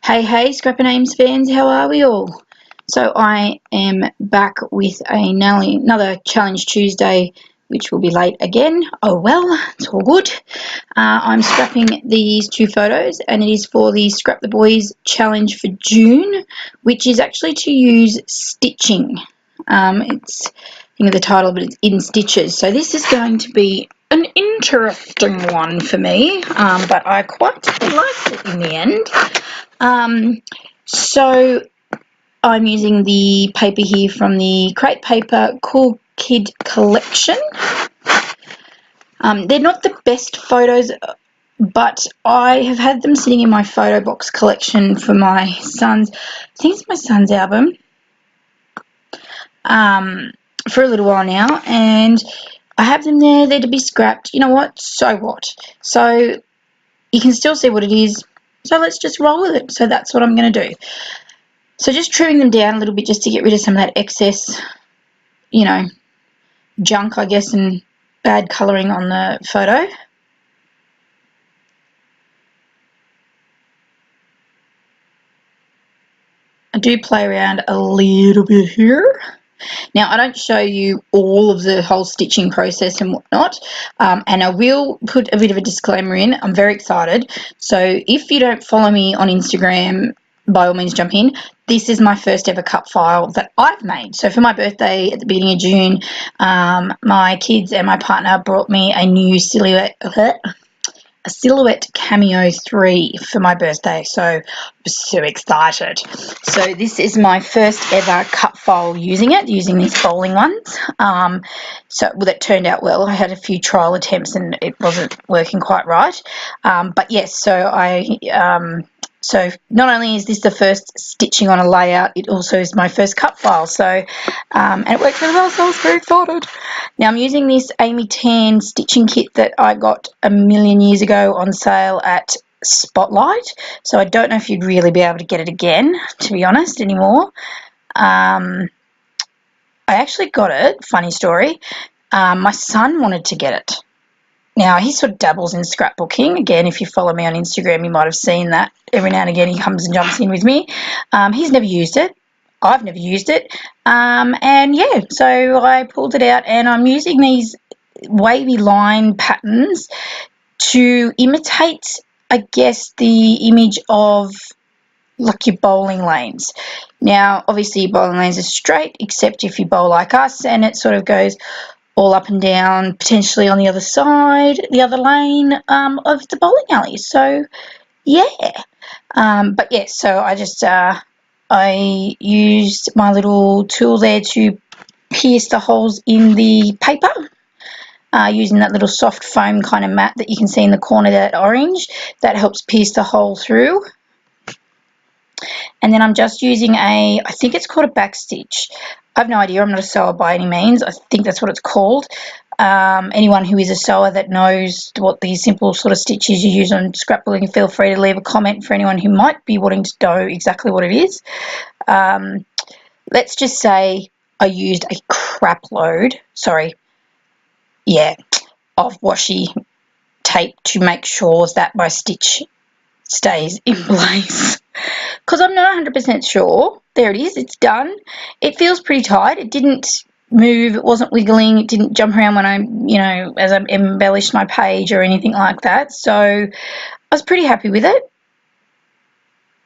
Hey, Scrappin Ames fans, how are we all? So I am back with another Challenge Tuesday, which will be late again. Oh well, it's all good. I'm scrapping these two photos, and it is for the Scrap the Boys Challenge for June, which is actually to use stitching. It's, the title, but it's in stitches. So this is going to be an interesting one for me, but I quite liked it in the end. So I'm using the paper here from the Crate Paper Cool Kid collection. They're not the best photos, but I have had them sitting in my photo box collection for my son's, I think it's my son's album, for a little while now, and I have them there to be scrapped. You know what? So what? So you can still see what it is, so let's just roll with it. So that's what I'm going to do. So just trimming them down a little bit just to get rid of some of that excess, junk, I guess, and bad colouring on the photo. I do play around a little bit here. Now, I don't show you all of the whole stitching process and whatnot, and I will put a bit of a disclaimer in. I'm very excited. So if you don't follow me on Instagram, by all means jump in. This is my first ever cut file that I've made. So for my birthday at the beginning of June, my kids and my partner brought me a new silhouette Cameo 3 for my birthday, so I was so excited. So this is my first ever cut file using these bowling ones. That turned out well. I had a few trial attempts and it wasn't working quite right. But yes, so not only is this the first stitching on a layout, it also is my first cut file. So, and it worked really well, so I was very excited. Now I'm using this Amy Tan stitching kit that I got a million years ago on sale at Spotlight. So I don't know if you'd really be able to get it again, to be honest, anymore. I actually got it, funny story. My son wanted to get it. Now, he sort of dabbles in scrapbooking. Again, if you follow me on Instagram, you might have seen that. Every now and again, he comes and jumps in with me. He's never used it. I've never used it. And, yeah, so I pulled it out, and I'm using these wavy line patterns to imitate, I guess, the image of, like, your bowling lanes. Now, obviously, your bowling lanes are straight, except if you bowl like us, and it sort of goes all up and down, potentially on the other side, the other lane of the bowling alley. So, yeah. But yes, so I used my little tool there to pierce the holes in the paper, using that little soft foam kind of mat that you can see in the corner, that orange, that helps pierce the hole through. And then I'm just using I think it's called a back stitch. I have no idea. I'm not a sewer by any means. I think that's what it's called. Anyone who is a sewer that knows what these simple sort of stitches you use on scrapbooking, feel free to leave a comment for anyone who might be wanting to know exactly what it is. Let's just say I used a crap load, of washi tape to make sure that my stitch stays in place, because I'm not 100% sure. There it is, it's done. It feels pretty tight. It didn't move, it wasn't wiggling, it didn't jump around when as I embellished my page or anything like that. So I was pretty happy with it.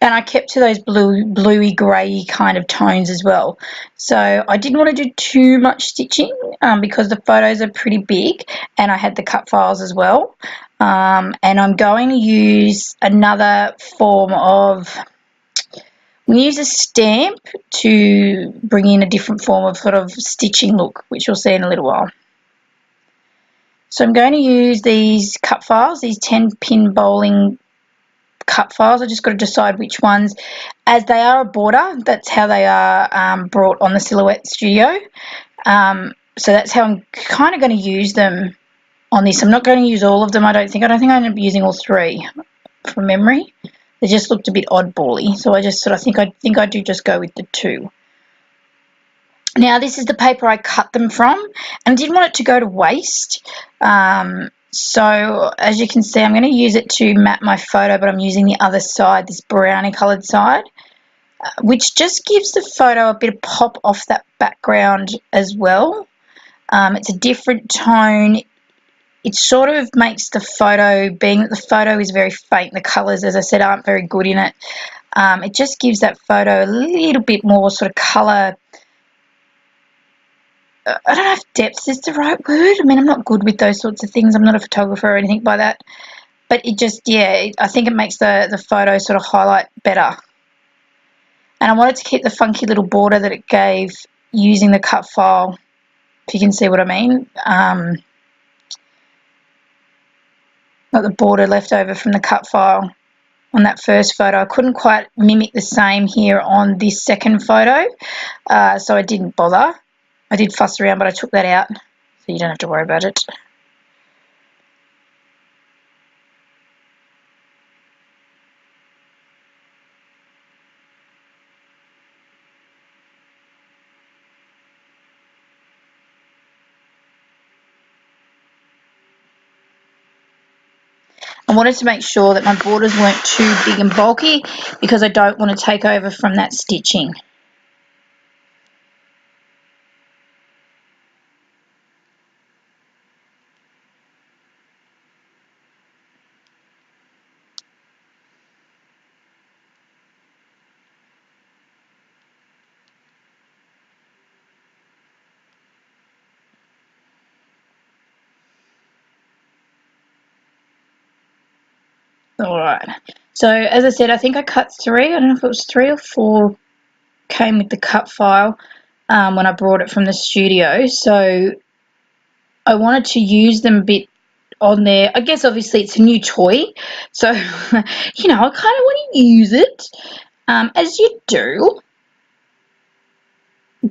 And I kept to those bluey grey kind of tones as well. So I didn't want to do too much stitching because the photos are pretty big, and I had the cut files as well. And I'm going to use another form of, we use a stamp to bring in a different form of sort of stitching look, which you'll see in a little while. So I'm going to use these cut files, these 10-pin bowling cut files. I just got to decide which ones, as they are a border. That's how they are brought on the Silhouette Studio. So that's how I'm kind of going to use them on this. I'm not going to use all of them, I don't think. I ended up using all 3 from memory. They just looked a bit oddbally, so I just sort of think I do just go with the 2. Now, this is the paper I cut them from, and I didn't want it to go to waste. So as you can see, I'm going to use it to map my photo, but I'm using the other side, this brownie coloured side, which just gives the photo a bit of pop off that background as well. It's a different tone. It sort of makes the photo, being that the photo is very faint, the colours, as I said, aren't very good in it. It just gives that photo a little bit more sort of colour. I don't know if depth is the right word. I mean, I'm not good with those sorts of things. I'm not a photographer or anything by that. But it just, yeah, I think it makes the photo sort of highlight better. And I wanted to keep the funky little border that it gave using the cut file, if you can see what I mean. Got the border left over from the cut file on that first photo. I couldn't quite mimic the same here on this second photo, so I didn't bother. I did fuss around, but I took that out, so you don't have to worry about it. I wanted to make sure that my borders weren't too big and bulky because I don't want to take over from that stitching. Alright, so as I said, I think I cut 3. I don't know if it was 3 or 4 came with the cut file when I brought it from the studio. So I wanted to use them a bit on there. I guess obviously it's a new toy, so you know, I kind of want to use it, as you do.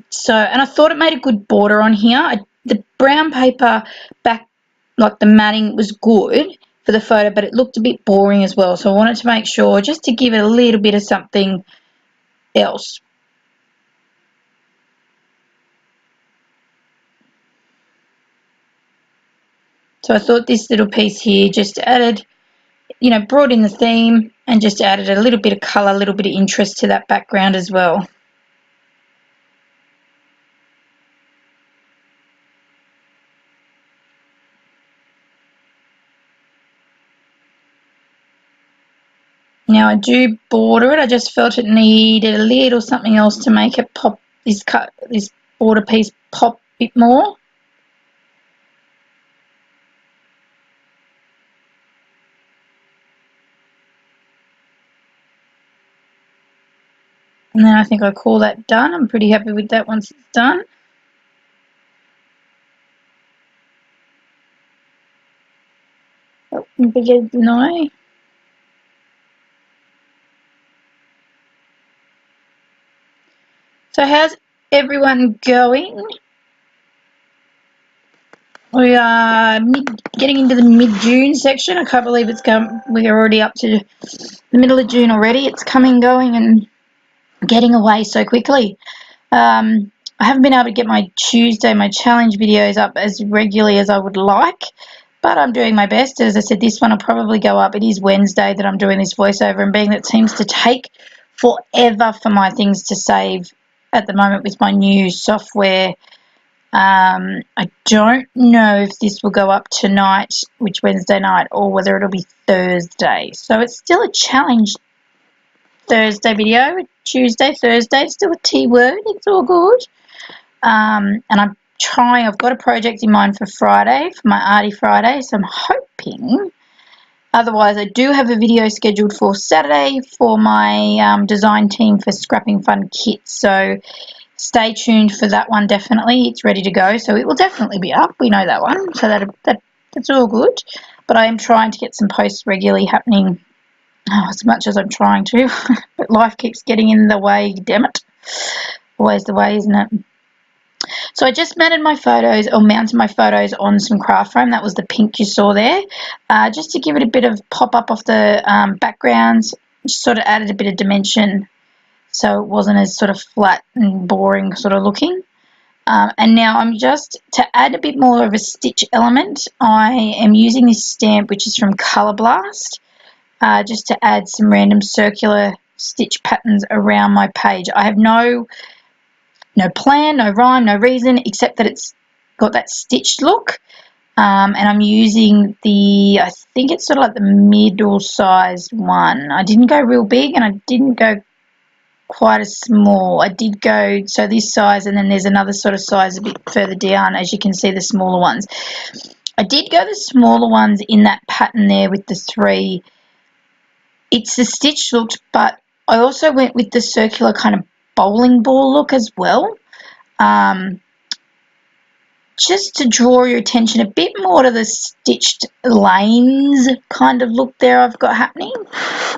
So, and I thought it made a good border on here. The brown paper back, like the matting, was good for the photo, but it looked a bit boring as well. So I wanted to make sure just to give it a little bit of something else. So I thought this little piece here just added, you know, brought in the theme and just added a little bit of colour, a little bit of interest to that background as well. Now I do border it. I just felt it needed a little something else to make it pop, this border piece pop a bit more. And then I think I call that done. I'm pretty happy with that once it's done. Oh, bigger than I. So how's everyone going? We are getting into the mid-June section. I can't believe it's come. We're already up to the middle of June already. It's coming, going, and getting away so quickly. I haven't been able to get my Tuesday, my challenge videos up as regularly as I would like, but I'm doing my best. As I said, this one will probably go up. It is Wednesday that I'm doing this voiceover, and being that it seems to take forever for my things to save at the moment with my new software, I don't know if this will go up tonight, which Wednesday night, or whether it'll be Thursday. So it's still a challenge Thursday video. Tuesday, Thursday, still a T word. It's all good. And I'm trying. I've got a project in mind for Friday, for my Arty Friday. So I'm hoping. Otherwise, I do have a video scheduled for Saturday for my design team for Scrapping Fun Kits. So stay tuned for that one. Definitely, it's ready to go. So it will definitely be up. We know that one. So that's all good. But I am trying to get some posts regularly happening. As much as I'm trying to, but life keeps getting in the way, damn it. Always the way, isn't it? So I just mounted my photos on some craft foam. That was the pink you saw there, just to give it a bit of pop up off the backgrounds. Just sort of added a bit of dimension so it wasn't as sort of flat and boring sort of looking. And now I'm just, to add a bit more of a stitch element, I am using this stamp which is from Colour Blast, just to add some random circular stitch patterns around my page. I have no plan, no rhyme, no reason, except that it's got that stitched look. And I'm using the, I think it's sort of like the middle sized one. I didn't go real big and I didn't go quite as small. I did go, so this size, and then there's another sort of size a bit further down, as you can see, the smaller ones. I did go the smaller ones in that pattern there with the 3. It's the stitch look, but I also went with the circular kind of bowling ball look as well. Just to draw your attention a bit more to the stitched lanes kind of look there I've got happening.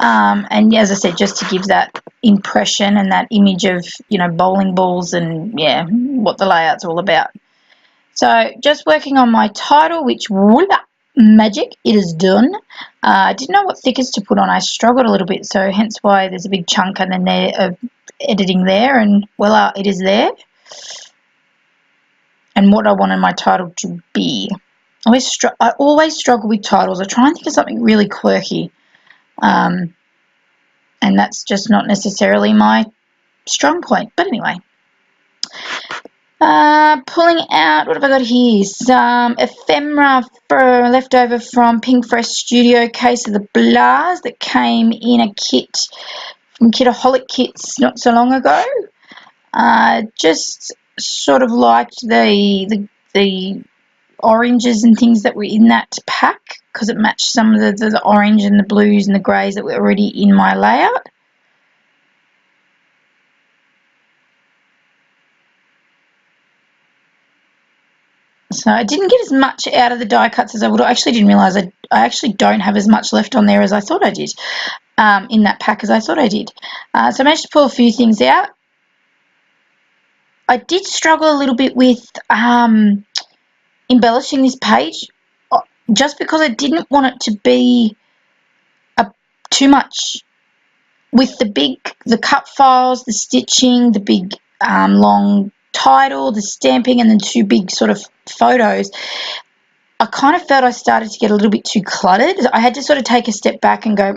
And as I said, just to give that impression and that image of, you know, bowling balls and, yeah, what the layout's all about. So just working on my title, which, voila, magic, it is done. I didn't know what thickest to put on. I struggled a little bit, so hence why there's a big chunk and then there of editing there, and voila, it is there. And what I wanted my title to be. I always struggle with titles. I try and think of something really quirky, and that's just not necessarily my strong point. But anyway, pulling out, what have I got here? Some ephemera left over from Pink Fresh Studio Case of the Blahs that came in a kit from Kitaholic Kits not so long ago. Just sort of liked the oranges and things that were in that pack because it matched some of the orange and the blues and the greys that were already in my layout. So I didn't get as much out of the die cuts as I would. I actually didn't realise I actually don't have as much left on there as I thought I did, in that pack as I thought I did. So I managed to pull a few things out. I did struggle a little bit with embellishing this page, just because I didn't want it to be too much with the cut files, the stitching, the big long title, the stamping, and then 2 big sort of photos. I kind of felt I started to get a little bit too cluttered. I had to sort of take a step back and go,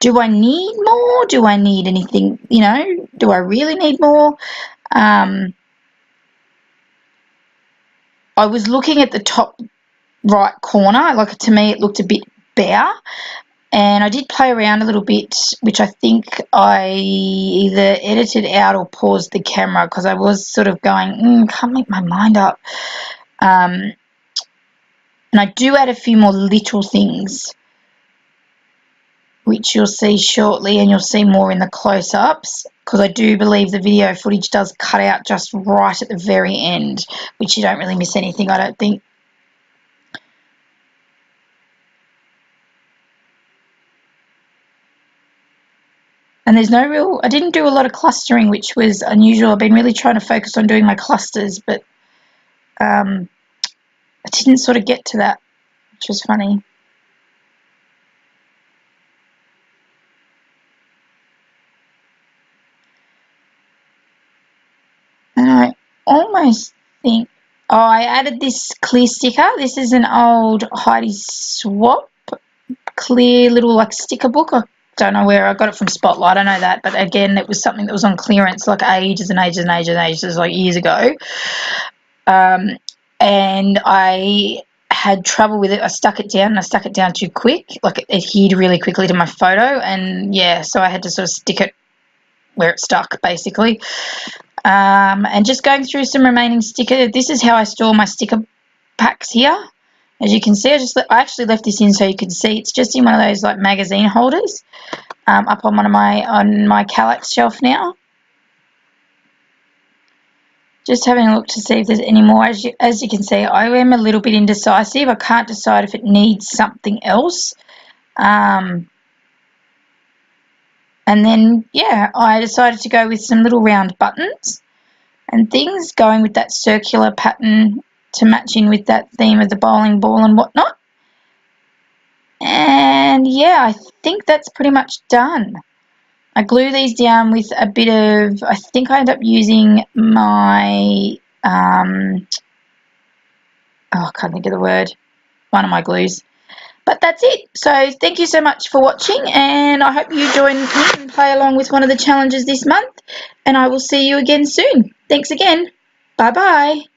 do I need more? Do I need anything, you know, do I really need more? I was looking at the top right corner, like to me it looked a bit bare, and I did play around a little bit, which I think I either edited out or paused the camera because I was sort of going, can't make my mind up. And I do add a few more little things, which you'll see shortly, and you'll see more in the close-ups, because I do believe the video footage does cut out just right at the very end, which you don't really miss anything, I don't think. And there's no real, I didn't do a lot of clustering, which was unusual. I've been really trying to focus on doing my clusters, but I didn't sort of get to that, which was funny. And I almost think, I added this clear sticker. This is an old Heidi Swap clear little like sticker book. I don't know where I got it from. Spotlight, I know that, but again, it was something that was on clearance like ages and ages and ages and ages, like years ago. And I had trouble with it. I stuck it down, and I stuck it down too quick. Like it adhered really quickly to my photo, and yeah, so I had to sort of stick it where it stuck, basically. And just going through some remaining sticker. This is how I store my sticker packs here. As you can see, I actually left this in so you could see. It's just in one of those like magazine holders, up on my Kallax shelf now. Just having a look to see if there's any more. As you can see, I am a little bit indecisive. I can't decide if it needs something else. And then, yeah, I decided to go with some little round buttons and things, going with that circular pattern to match in with that theme of the bowling ball and whatnot. And, yeah, I think that's pretty much done. I glue these down with a bit of, I think I end up using my I can't think of the word, one of my glues. But that's it. So thank you so much for watching, and I hope you join me and play along with one of the challenges this month, and I will see you again soon. Thanks again. Bye bye.